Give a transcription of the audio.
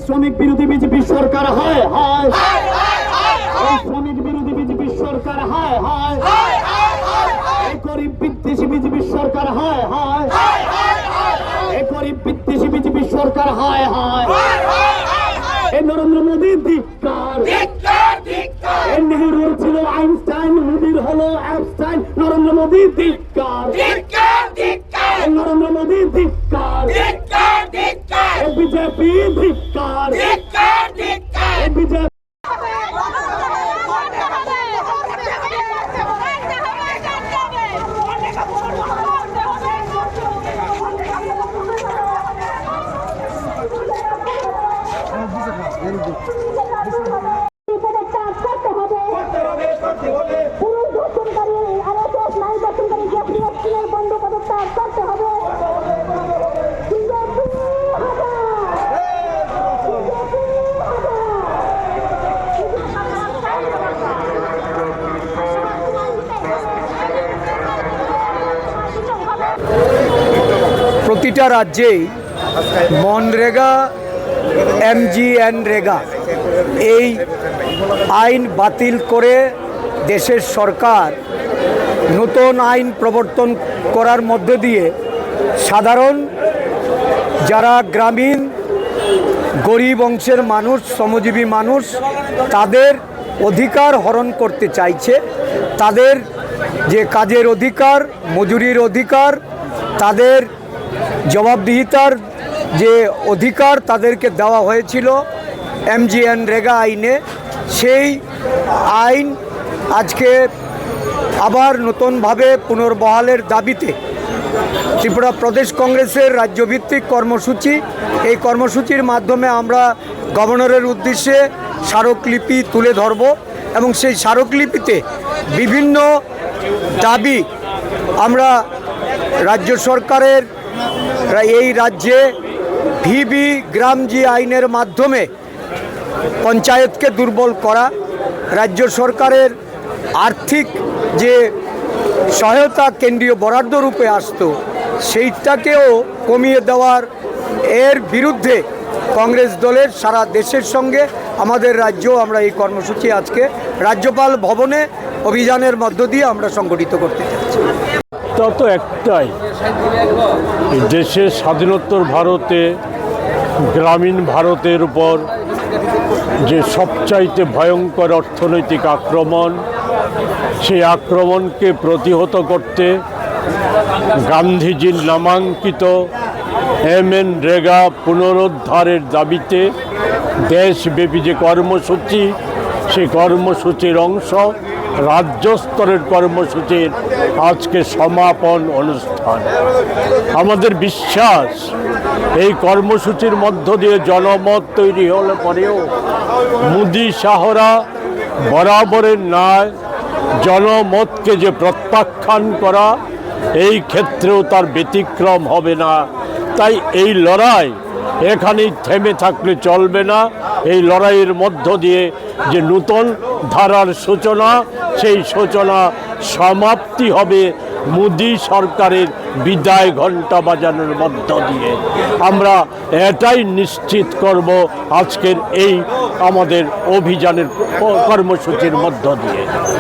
শ্রমিক বিরোধী বিজেপি সরকার হয় হয়, এই শ্রমিক বিরোধী বিজেপি সরকার হয় হয়, এই গরিব বিদ্বেষী বিজেপি সরকার হয় হয়, এই গরিব বিদ্বেষী বিজেপি সরকার হয় হয়। এই নরেন্দ্র মোদীর ধিক্কার, এই নেহরুর ছিল আইনস্টাইন, মোদীর হলো অ্যাপস্টাইন। নরেন্দ্র মোদীর ধিক্কার, এই নরেন্দ্র মোদীর ধিক্কার, এই বিজেপি ধিক্কার, এই বিজেপি। প্রতিটা রাজ্যেই মনরেগা, এমজিএনরেগা এই আইন বাতিল করে দেশের সরকার নতুন আইন প্রবর্তন করার মধ্য দিয়ে সাধারণ যারা গ্রামীণ গরিব অংশের মানুষ, শ্রমজীবী মানুষ, তাদের অধিকার হরণ করতে চাইছে। তাদের যে কাজের অধিকার, মজুরির অধিকার, তাদের জবাবদিহিতার যে অধিকার তাদেরকে দেওয়া হয়েছিল এমজিএনরেগা আইনে, সেই আইন আজকে আবার নতুনভাবে পুনর্বহালের দাবিতে ত্রিপুরা প্রদেশ কংগ্রেসের রাজ্যভিত্তিক কর্মসূচি, এই কর্মসূচির মাধ্যমে আমরা গভর্নরের উদ্দেশ্যে স্মারকলিপি তুলে ধরব এবং সেই স্মারকলিপিতে বিভিন্ন দাবি আমরা রাজ্য সরকারের এই রাজ্যে ভিবি গ্রামজি আইনের মাধ্যমে পঞ্চায়েতকে দুর্বল করা, রাজ্য সরকারের আর্থিক যে সহায়তা কেন্দ্রীয় বরাদ্দ রূপে আসতো সেইটাকেও কমিয়ে দেওয়ার এর বিরুদ্ধে কংগ্রেস দলের সারা দেশের সঙ্গে আমাদের রাজ্য আমরা এই কর্মসূচি আজকে রাজ্যপাল ভবনে অভিযানের মধ্য দিয়ে আমরা সংগঠিত করতে চাচ্ছি। তা তো একটাই, দেশের স্বাধীনোত্তর ভারতে গ্রামীণ ভারতের উপর যে সবচাইতে ভয়ঙ্কর অর্থনৈতিক আক্রমণ, সেই আক্রমণকে প্রতিহত করতে গান্ধীজির নামাঙ্কিত এমএনরেগা পুনরুদ্ধারের দাবিতে দেশব্যাপী যে কর্মসূচি, সেই কর্মসূচির অংশ রাজ্য স্তরের কর্মসূচির আজকে সমাপন অনুষ্ঠান। আমাদের বিশ্বাস এই কর্মসূচির মধ্য দিয়ে জনমত তৈরি হলে পরেও মোদি শাহরা বরাবরের ন্যায় জনমতকে যে প্রত্যাখ্যান করা, এই ক্ষেত্রেও তার ব্যতিক্রম হবে না। তাই এই লড়াই এখানেই থেমে থাকলে চলবে না। এই লড়াইয়ের মধ্য দিয়ে যে নূতন ধারার সূচনা, সেই সূচনা সমাপ্তি হবে মোদি সরকারের বিদায় ঘণ্টা বাজানোর মধ্য দিয়ে। আমরা এটাই নিশ্চিত করব আজকের এই আমাদের অভিযানের কর্মসূচির মধ্য দিয়ে।